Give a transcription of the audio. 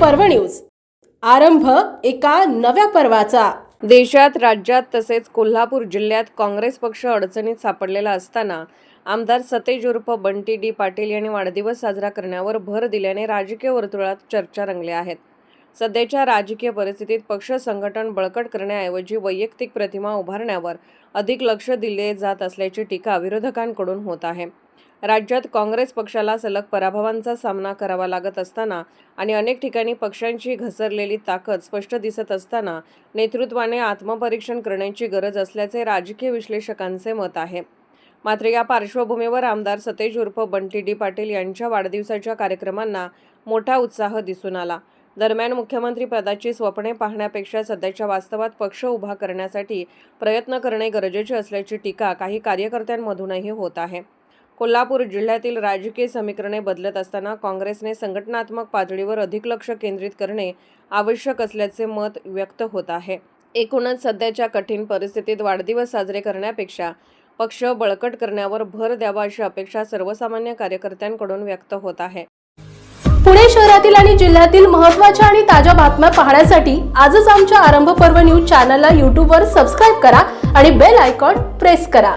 पर्व न्यूज। आरंभ एका नव्या पर्वाचा। देशात, राज्यात तसेच कोल्हापूर जिल्ह्यात काँग्रेस पक्ष अडचणीत सापडलेला असताना आमदार सतेज उर्फ बंटी डी पाटील यांनी वाढदिवस साजरा करण्यावर भर दिल्याने राजकीय वर्तुळात चर्चा रंगल्या आहेत। सध्याच्या राजकीय परिस्थितीत पक्ष संघटन बळकट करण्याऐवजी वैयक्तिक प्रतिमा उभारण्यावर अधिक लक्ष दिले जात असल्याची टीका विरोधकांकडून होत आहे। राज्यात काँग्रेस पक्षाला सलग पराभवांचा सामना करावा लागत असताना आणि अनेक ठिकाणी पक्षांची घसरलेली ताकद स्पष्ट दिसत असताना नेतृत्वाने आत्मपरीक्षण करण्याची गरज असल्याचे राजकीय विश्लेषकांचे मत आहे। मात्र या पार्श्वभूमीवर आमदार सतेज उर्फ बंटी डी पाटील यांच्या वाढदिवसाच्या कार्यक्रमांना मोठा उत्साह दिसून आला। दरम्यान मुख्यमंत्री पदाची स्वप्ने पाहण्यापेक्षा सध्याच्या वास्तवात पक्ष उभा करण्यासाठी प्रयत्न करणे गरजेचे असल्याची टीका काही कार्यकर्त्यांमधूनही होत आहे। कोल्हापूर जिल्ह्यातील राजकीय समीकरणे बदलत असताना काँग्रेसने संघटनात्मक पातळीवर अधिक लक्ष केंद्रित करणे आवश्यक असल्याचे मत व्यक्त होत आहे। एकूणच सध्याच्या कठीण परिस्थितीत वाढदिवस साजरे करण्यापेक्षा पक्ष बळकट करण्यावर भर द्यावा अशी अपेक्षा सर्वसामान्य कार्यकर्त्यांकडून व्यक्त होत आहे। पुणे शहरातील आणि जिल्ह्यातील महत्त्वाच्या आणि ताज्या बातम्या पाहण्यासाठी आजच आमच्या आरंभ पर्व न्यूज चॅनलला YouTube वर सबस्क्राइब करा आणि बेल आयकॉन प्रेस करा।